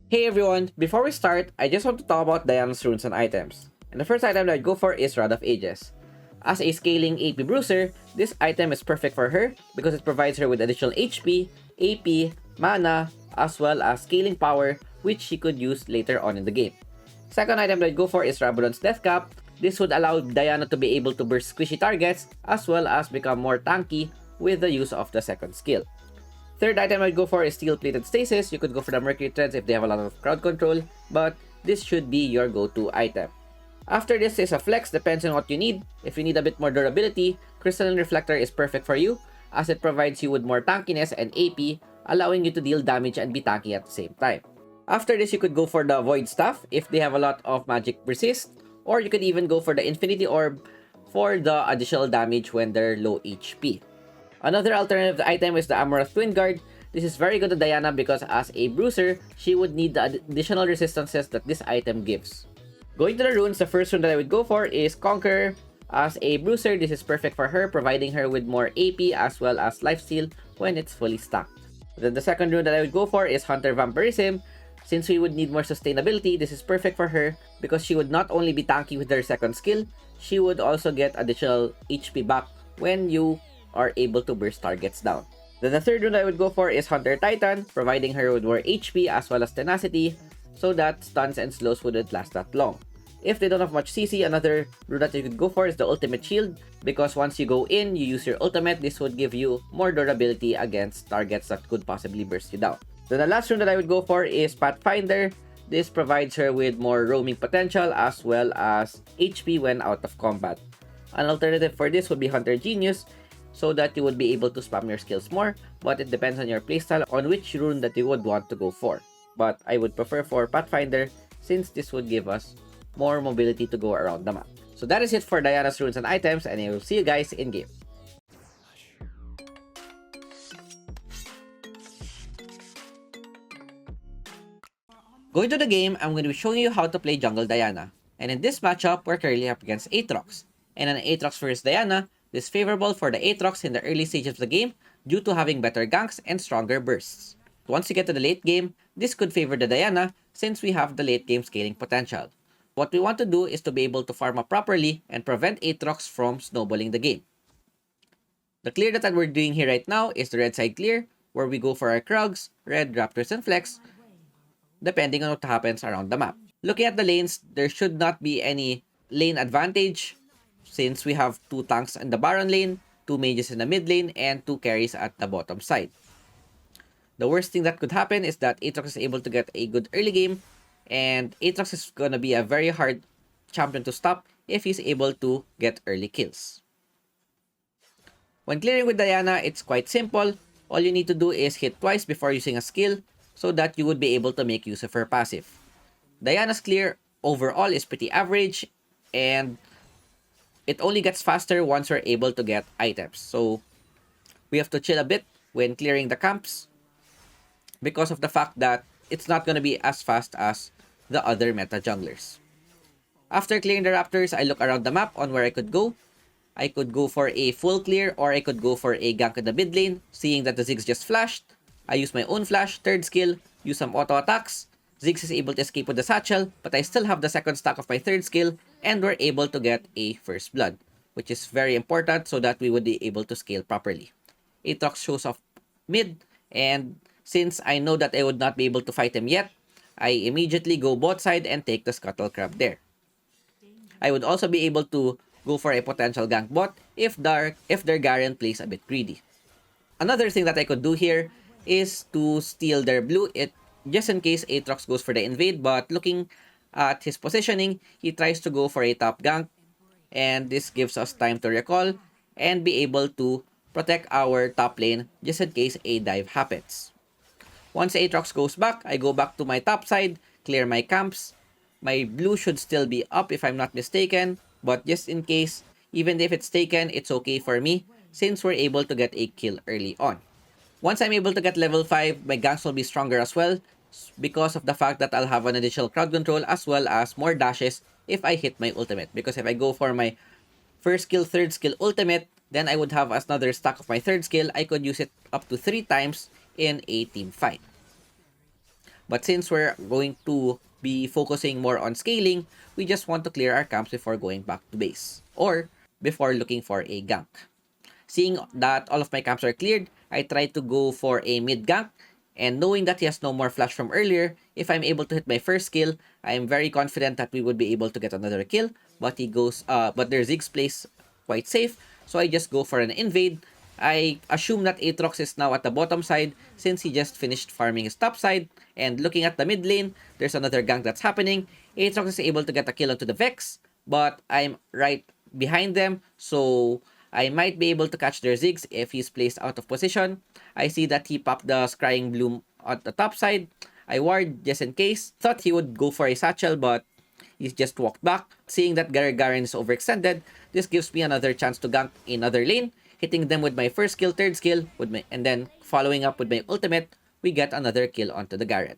Hey everyone, before we start, I just want to talk about Diana's runes and items. And the first item that I'd go for is Rod of Ages. As a scaling AP bruiser, this item is perfect for her because it provides her with additional HP, AP, mana, as well as scaling power which she could use later on in the game. Second item that I'd go for is Rabadon's Death Cap. This would allow Diana to be able to burst squishy targets as well as become more tanky with the use of the second skill. Third item I'd go for is Steel-Plated Stasis. You could go for the Mercury Threads if they have a lot of crowd control, but this should be your go-to item. After this is a flex, depends on what you need. If you need a bit more durability, Crystalline Reflector is perfect for you as it provides you with more tankiness and AP, allowing you to deal damage and be tanky at the same time. After this, you could go for the Void Staff if they have a lot of magic resist, or you could even go for the Infinity Orb for the additional damage when they're low HP. Another alternative item is the Amorath Twin Guard. This is very good to Diana because as a bruiser, she would need the additional resistances that this item gives. Going to the runes, the first rune that I would go for is Conqueror. As a bruiser, this is perfect for her, providing her with more AP as well as lifesteal when it's fully stacked. Then the second rune that I would go for is Hunter Vampirism. Since we would need more sustainability, this is perfect for her because she would not only be tanky with her second skill, she would also get additional HP back when you are able to burst targets down. Then the third rune I would go for is Hunter Titan, providing her with more HP as well as tenacity, so that stuns and slows wouldn't last that long. If they don't have much CC, another rune that you could go for is the Ultimate Shield, because once you go in, you use your ultimate, this would give you more durability against targets that could possibly burst you down. Then the last rune that I would go for is Pathfinder. This provides her with more roaming potential as well as HP when out of combat. An alternative for this would be Hunter Genius, so that you would be able to spam your skills more, but it depends on your playstyle on which rune that you would want to go for. But I would prefer for Pathfinder since this would give us more mobility to go around the map. So that is it for Diana's runes and items, and I will see you guys in game. Going to the game, I'm going to be showing you how to play Jungle Diana. And in this matchup, we're currently up against Aatrox. And an Aatrox versus Diana, this is favorable for the Aatrox in the early stages of the game due to having better ganks and stronger bursts. Once you get to the late game, this could favor the Diana since we have the late game scaling potential. What we want to do is to be able to farm up properly and prevent Aatrox from snowballing the game. The clear that we're doing here right now is the red side clear, where we go for our Krugs, Red, Raptors, and Flex, depending on what happens around the map. Looking at the lanes, there should not be any lane advantage since we have 2 tanks in the Baron lane, 2 mages in the mid lane, and 2 carries at the bottom side. The worst thing that could happen is that Aatrox is able to get a good early game, and Aatrox is gonna be a very hard champion to stop if he's able to get early kills. When clearing with Diana, it's quite simple. All you need to do is hit twice before using a skill so that you would be able to make use of her passive. Diana's clear overall is pretty average, and it only gets faster once we're able to get items. So we have to chill a bit when clearing the camps because of the fact that it's not going to be as fast as the other meta junglers. After clearing the Raptors, I look around the map on where I could go. I could go for a full clear or I could go for a gank in the mid lane. Seeing that the Ziggs just flashed, I use my own flash, third skill, use some auto attacks. Ziggs is able to escape with the satchel, but I still have the second stack of my third skill, and we're able to get a first blood, which is very important so that we would be able to scale properly. Aatrox shows off mid, and since I know that I would not be able to fight him yet, I immediately go bot side and take the Scuttle Crab there. I would also be able to go for a potential gank bot if their Garen plays a bit greedy. Another thing that I could do here is to steal their blue, just in case Aatrox goes for the invade, but looking at his positioning, he tries to go for a top gank, and this gives us time to recall and be able to protect our top lane just in case a dive happens. Once Aatrox goes back, I go back to my top side, clear my camps. My blue should still be up if I'm not mistaken, but just in case, even if it's taken, it's okay for me since we're able to get a kill early on. Once I'm able to get level 5, my ganks will be stronger as well because of the fact that I'll have an additional crowd control as well as more dashes if I hit my ultimate. Because if I go for my first skill, third skill, ultimate, then I would have another stack of my third skill. I could use it up to 3 times in a team fight. But since we're going to be focusing more on scaling, we just want to clear our camps before going back to base or before looking for a gank. Seeing that all of my camps are cleared, I try to go for a mid gank, and knowing that he has no more flash from earlier, if I'm able to hit my first kill, I am very confident that we would be able to get another kill. But but their Ziggs plays quite safe, so I just go for an invade. I assume that Aatrox is now at the bottom side since he just finished farming his top side. And looking at the mid lane, there's another gank that's happening. Aatrox is able to get a kill onto the Vex, but I'm right behind them, so I might be able to catch their Ziggs if he's placed out of position. I see that he popped the Scrying Bloom at the top side. I ward just in case. Thought he would go for a satchel, but he just walked back. Seeing that Garen is overextended, this gives me another chance to gank another lane, hitting them with my first skill, third skill, and then following up with my ultimate, we get another kill onto the Garen.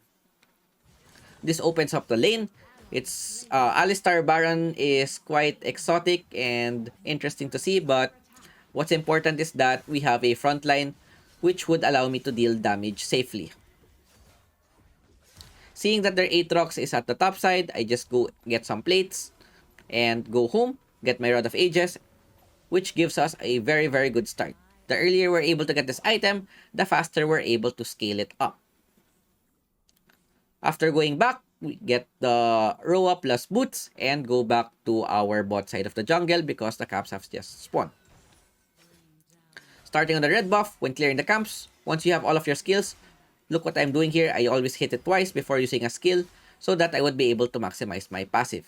This opens up the lane. It's Alistar Baron is quite exotic and interesting to see, but what's important is that we have a front line which would allow me to deal damage safely. Seeing that their Aatrox is at the top side, I just go get some plates and go home, get my Rod of Ages, which gives us a very, very good start. The earlier we're able to get this item, the faster we're able to scale it up. After going back, we get the Roa plus boots and go back to our bot side of the jungle because the camps have just spawned. Starting on the red buff, when clearing the camps, once you have all of your skills, look what I'm doing here. I always hit it twice before using a skill so that I would be able to maximize my passive.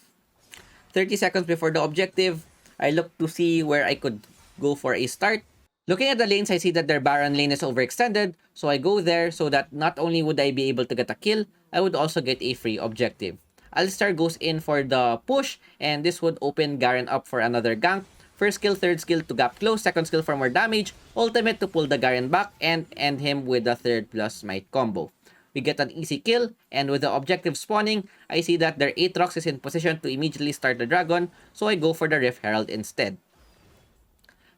30 seconds before the objective, I look to see where I could go for a start. Looking at the lanes, I see that their Baron lane is overextended, so I go there so that not only would I be able to get a kill, I would also get a free objective. Alistar goes in for the push, and this would open Garen up for another gank. First skill, third skill to gap close, second skill for more damage, ultimate to pull the Garen back and end him with the third plus smite combo. We get an easy kill, and with the objective spawning, I see that their Aatrox is in position to immediately start the dragon, so I go for the Rift Herald instead.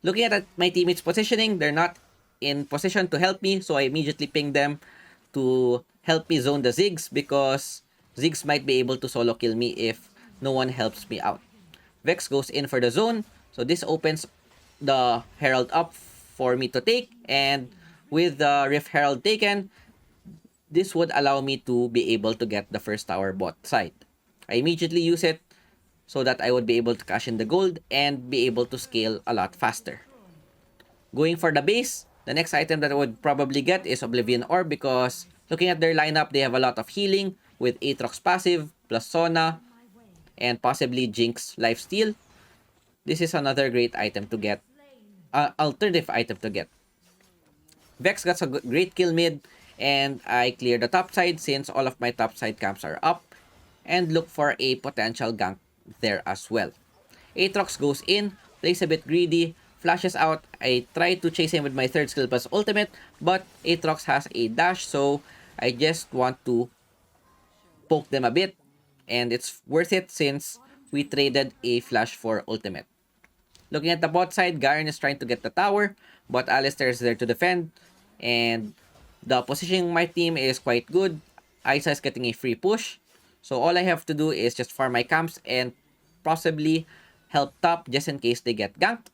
Looking at my teammates' positioning, they're not in position to help me, so I immediately ping them to help me zone the Ziggs because Ziggs might be able to solo kill me if no one helps me out. Vex goes in for the zone, so this opens the Herald up for me to take, and with the Rift Herald taken, this would allow me to be able to get the first tower bot side. I immediately use it so that I would be able to cash in the gold and be able to scale a lot faster. Going for the base, the next item that I would probably get is Oblivion Orb because looking at their lineup, they have a lot of healing with Aatrox passive, plus Sona, and possibly Jinx Lifesteal. This is another great item to get, alternative item to get. Vex got a great kill mid, and I clear the top side since all of my top side camps are up, and look for a potential gank there as well. Aatrox goes in, plays a bit greedy, flashes out. I try to chase him with my third skill plus ultimate, but Aatrox has a dash, so I just want to poke them a bit, and it's worth it since we traded a flash for ultimate. Looking at the bot side, Garen is trying to get the tower, but Alistar is there to defend, and the positioning of my team is quite good. Isa is getting a free push, so all I have to do is just farm my camps and possibly help top just in case they get ganked.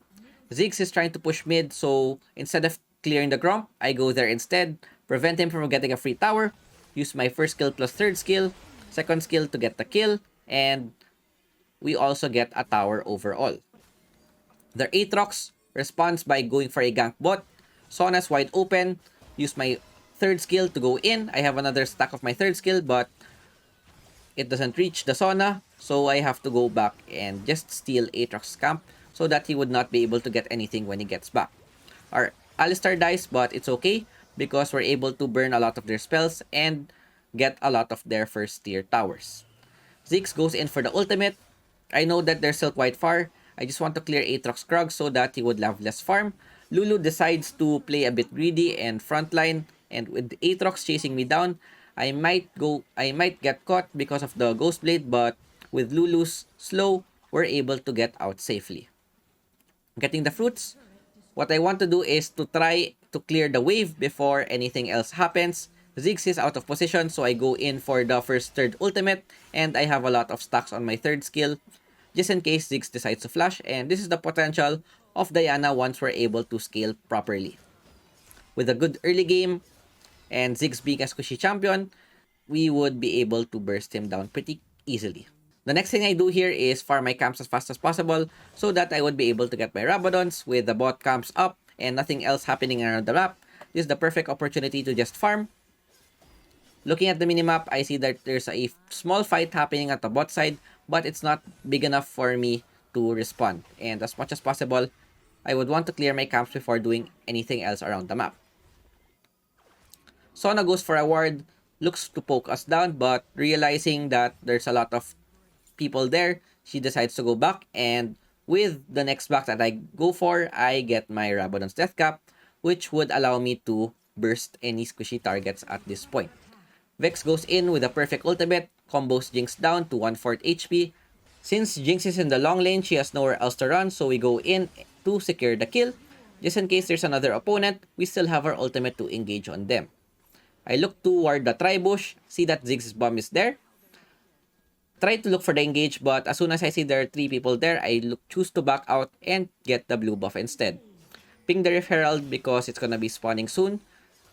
Ziggs is trying to push mid, so instead of clearing the Gromp, I go there instead, prevent him from getting a free tower, use my first skill plus third skill, second skill to get the kill, and we also get a tower overall. Their Aatrox responds by going for a gank bot. Sona's wide open, use my third skill to go in. I have another stack of my third skill, but it doesn't reach the Sona, so I have to go back and just steal Aatrox's camp so that he would not be able to get anything when he gets back. Our Alistar dies, but it's okay because we're able to burn a lot of their spells and get a lot of their first tier towers. Ziggs goes in for the ultimate. I know that they're still quite far. I just want to clear Aatrox Krug so that he would have less farm. Lulu decides to play a bit greedy and frontline, and with Aatrox chasing me down, I might get caught because of the Ghost Blade, but with Lulu's slow, we're able to get out safely. Getting the fruits, what I want to do is to try to clear the wave before anything else happens. Ziggs is out of position, so I go in for the first third ultimate, and I have a lot of stacks on my third skill, just in case Ziggs decides to flash, and this is the potential of Diana once we're able to scale properly. With a good early game, and Ziggs being a squishy champion, we would be able to burst him down pretty easily. The next thing I do here is farm my camps as fast as possible so that I would be able to get my Rabadons with the bot camps up and nothing else happening around the map. This is the perfect opportunity to just farm. Looking at the minimap, I see that there's a small fight happening at the bot side, but it's not big enough for me to respond. And as much as possible, I would want to clear my camps before doing anything else around the map. Sona goes for a ward, looks to poke us down, but realizing that there's a lot of people there, she decides to go back, and with the next back that I go for, I get my Rabadon's Death Cap, which would allow me to burst any squishy targets at this point. Vex goes in with a perfect ultimate, combos Jinx down to 1/4 HP. Since Jinx is in the long lane, she has nowhere else to run, so we go in to secure the kill. Just in case there's another opponent, we still have our ultimate to engage on them. I look toward the tri-bush, see that Ziggs' bomb is there. Try to look for the engage, but as soon as I see there are 3 people there, I choose to back out and get the blue buff instead. Ping the Rift Herald because it's gonna be spawning soon,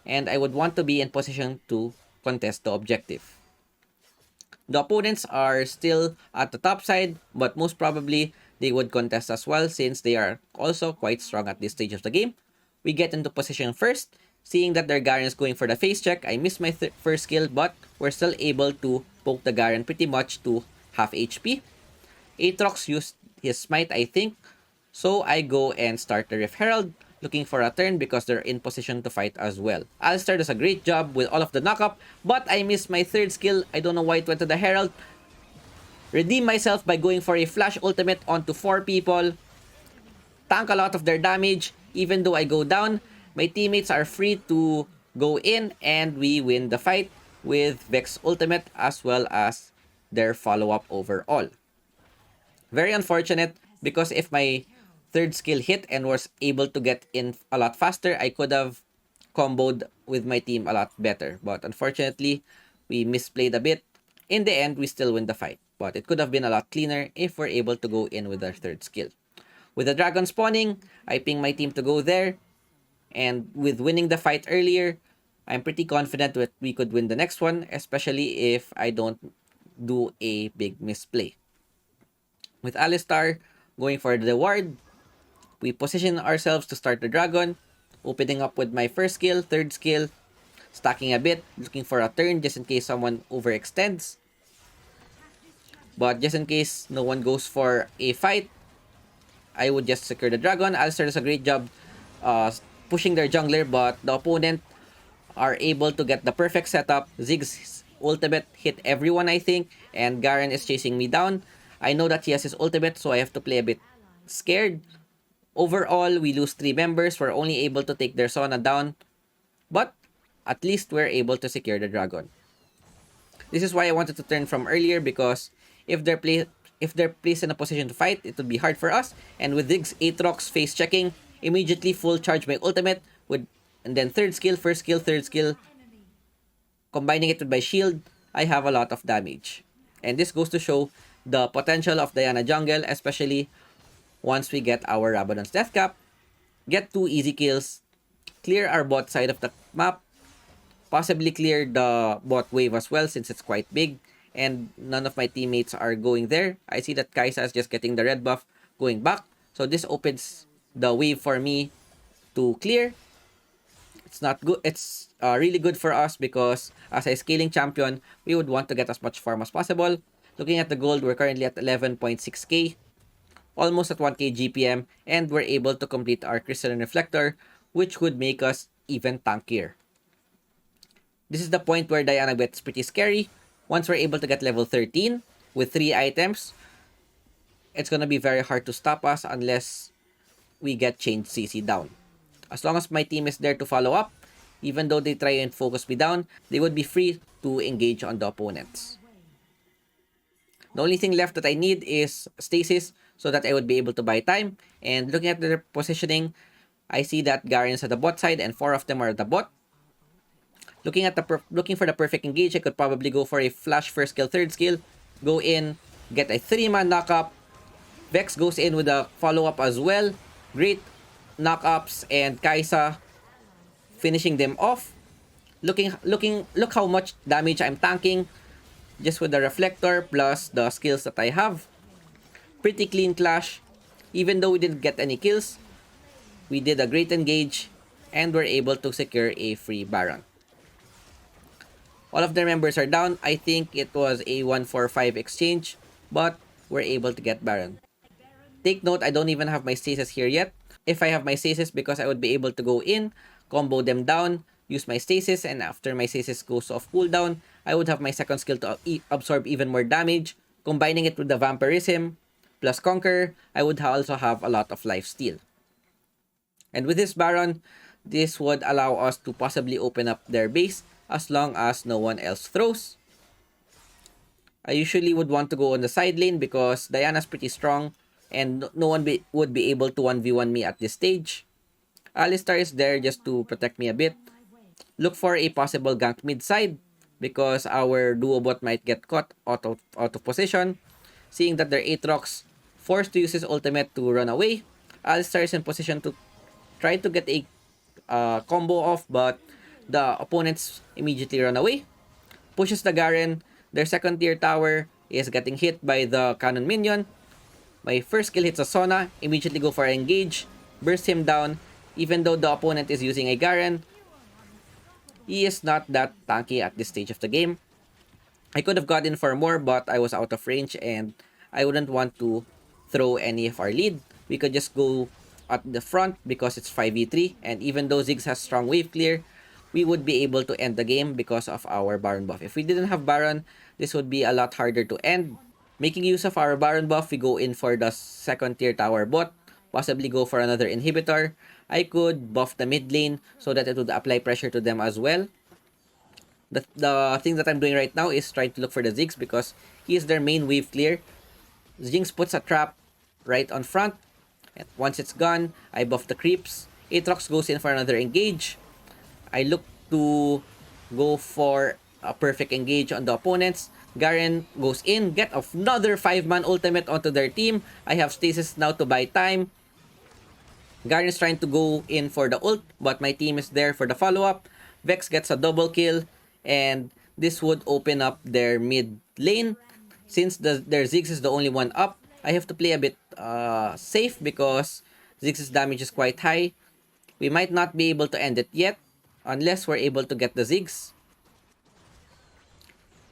and I would want to be in position to contest the objective. The opponents are still at the top side, but most probably they would contest as well since they are also quite strong at this stage of the game. We get into position first. Seeing that their Garen is going for the face check, I missed my first skill, but we're still able to poke the Garen pretty much to half HP. Aatrox used his smite, I think, so I go and start the Rift Herald, looking for a turn because they're in position to fight as well. Alistar does a great job with all of the knockup, but I missed my third skill. I don't know why it went to the Herald. Redeem myself by going for a flash ultimate onto 4 people. Tank a lot of their damage. Even though I go down, my teammates are free to go in and we win the fight with Vex ultimate as well as their follow-up overall. Very unfortunate because if my third skill hit and was able to get in a lot faster, I could have comboed with my team a lot better. But unfortunately, we misplayed a bit. In the end, we still win the fight. But it could have been a lot cleaner if we're able to go in with our third skill. With the dragon spawning, I ping my team to go there. And with winning the fight earlier, I'm pretty confident that we could win the next one, especially if I don't do a big misplay. With Alistar going for the ward, we position ourselves to start the dragon, opening up with my first skill, third skill, stacking a bit, looking for a turn just in case someone overextends. But just in case no one goes for a fight, I would just secure the dragon. Alistar does a great job pushing their jungler, but the opponent are able to get the perfect setup. Ziggs' ultimate hit everyone, I think, and Garen is chasing me down. I know that he has his ultimate, so I have to play a bit scared. Overall, we lose 3 members. We're only able to take their Sona down, but at least we're able to secure the dragon. This is why I wanted to turn from earlier because if they're placed in a position to fight, it would be hard for us. And with Ziggs Aatrox face checking, immediately full charge my ultimate with and then third skill, first skill, third skill, combining it with my shield, I have a lot of damage. And this goes to show the potential of Diana jungle, especially once we get our Rabadon's Death Cap, get 2 easy kills, clear our bot side of the map, possibly clear the bot wave as well since it's quite big, and none of my teammates are going there. I see that Kai'Sa is just getting the red buff going back, so this opens the wave for me to clear. It's not good. It's really good for us because as a scaling champion, we would want to get as much farm as possible. Looking at the gold, we're currently at 11.6k, almost at 1k GPM, and we're able to complete our Crystalline Reflector, which would make us even tankier. This is the point where Diana gets pretty scary. Once we're able to get level 13 with 3 items, it's gonna be very hard to stop us unless we get chained CC down. As long as my team is there to follow up, even though they try and focus me down, they would be free to engage on the opponents. The only thing left that I need is stasis so that I would be able to buy time. And looking at their positioning, I see that Garen's at the bot side and 4 of them are at the bot. Looking for the perfect engage, I could probably go for a flash first skill, third skill, go in, get a 3-man knockup. Vex goes in with a follow-up as well. Great knockups, and Kaisa finishing them off. Look how much damage I'm tanking just with the reflector plus the skills that I have. Pretty clean clash. Even though we didn't get any kills, we did a great engage and were able to secure a free Baron. All of their members are down. I think it was a 1-4-5 exchange, but we're able to get Baron. Take note, I don't even have my stasis here yet. If I have my stasis, because I would be able to go in, combo them down, use my stasis, and after my stasis goes off cooldown, I would have my second skill to absorb even more damage. Combining it with the Vampirism plus Conquer, I would also have a lot of life steal. And with this Baron, this would allow us to possibly open up their base as long as no one else throws. I usually would want to go on the side lane because Diana's pretty strong and no one would be able to 1v1 me at this stage. Alistar is there just to protect me a bit. Look for a possible gank mid side because our duo bot might get caught out of position. Seeing that their Aatrox forced to use his ultimate to run away, Alistar is in position to try to get a combo off, but the opponents immediately run away. Pushes the Garen. Their second tier tower is getting hit by the cannon minion. My first skill hits a Sona, immediately go for engage, burst him down. Even though the opponent is using a Garen, he is not that tanky at this stage of the game. I could have gotten for more, but I was out of range and I wouldn't want to throw any of our lead. We could just go at the front because it's 5v3, and even though Ziggs has strong wave clear, we would be able to end the game because of our Baron buff. If we didn't have Baron, this would be a lot harder to end. Making use of our Baron buff, we go in for the second tier tower bot, possibly go for another inhibitor. I could buff the mid lane so that it would apply pressure to them as well. The thing that I'm doing right now is trying to look for the Ziggs because he is their main wave clear. Jinx puts a trap right on front. And once it's gone, I buff the creeps. Aatrox goes in for another engage. I look to go for a perfect engage on the opponents. Garen goes in, get another 5-man ultimate onto their team. I have stasis now to buy time. Garen is trying to go in for the ult, but my team is there for the follow-up. Vex gets a double kill, and this would open up their mid lane. Since their Ziggs is the only one up, I have to play a bit safe because Ziggs' damage is quite high. We might not be able to end it yet unless we're able to get the Ziggs.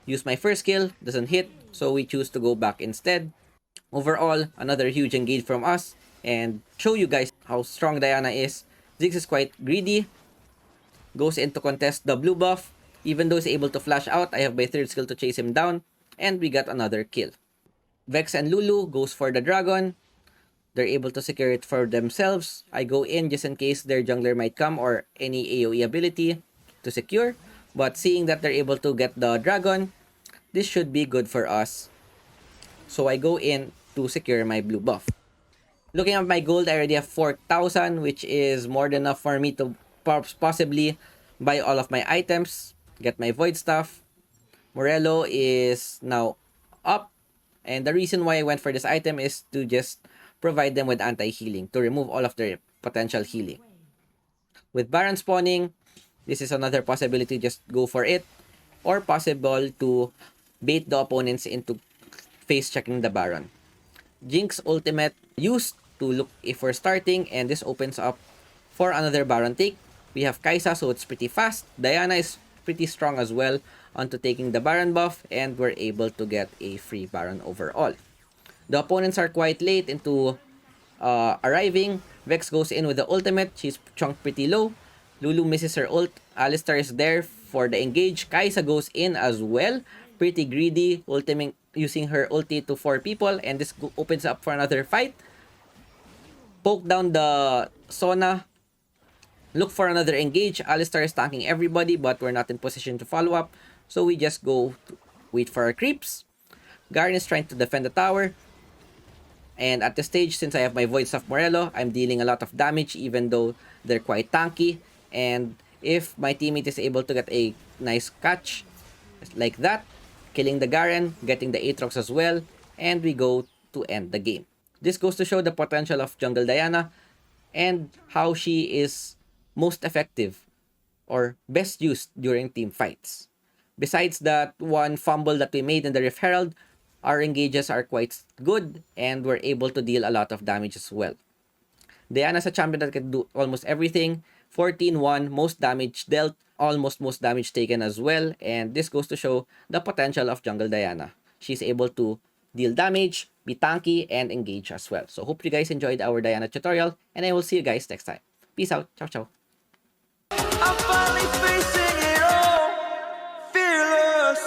Use my first skill, doesn't hit, so we choose to go back instead. Overall, another huge engage from us, and show you guys how strong Diana is. Ziggs is quite greedy, goes in to contest the blue buff. Even though he's able to flash out, I have my third skill to chase him down, and we got another kill. Vex and Lulu goes for the dragon. They're able to secure it for themselves. I go in just in case their jungler might come or any AoE ability to secure. But seeing that they're able to get the dragon, this should be good for us. So I go in to secure my blue buff. Looking at my gold, I already have 4,000, which is more than enough for me to possibly buy all of my items, get my void stuff. Morello is now up. And the reason why I went for this item is to just provide them with anti-healing to remove all of their potential healing. With Baron spawning, this is another possibility, just go for it. Or possible to bait the opponents into face checking the Baron. Jinx ultimate used to look if we're starting, and this opens up for another Baron take. We have Kaisa, so it's pretty fast. Diana is pretty strong as well onto taking the Baron buff, and we're able to get a free Baron overall. The opponents are quite late into arriving. Vex goes in with the ultimate. She's chunked pretty low. Lulu misses her ult. Alistar is there for the engage. Kaisa goes in as well. Pretty greedy, using her ulti to 4 people, and this opens up for another fight. Poke down the Sona. Look for another engage. Alistar is tanking everybody, but we're not in position to follow up. So we just go to wait for our creeps. Garen is trying to defend the tower. And at this stage, since I have my Void Staff Morello, I'm dealing a lot of damage even though they're quite tanky. And if my teammate is able to get a nice catch like that, killing the Garen, getting the Aatrox as well, and we go to end the game. This goes to show the potential of Jungle Diana and how she is most effective or best used during team fights. Besides that one fumble that we made in the Rift Herald, our engages are quite good and we're able to deal a lot of damage as well. Diana's a champion that can do almost everything. 14-1, most damage dealt, almost most damage taken as well. And this goes to show the potential of Jungle Diana. She's able to deal damage, be tanky, and engage as well. So hope you guys enjoyed our Diana tutorial, and I will see you guys next time. Peace out. Ciao, ciao. I'm finally facing it all, fearless.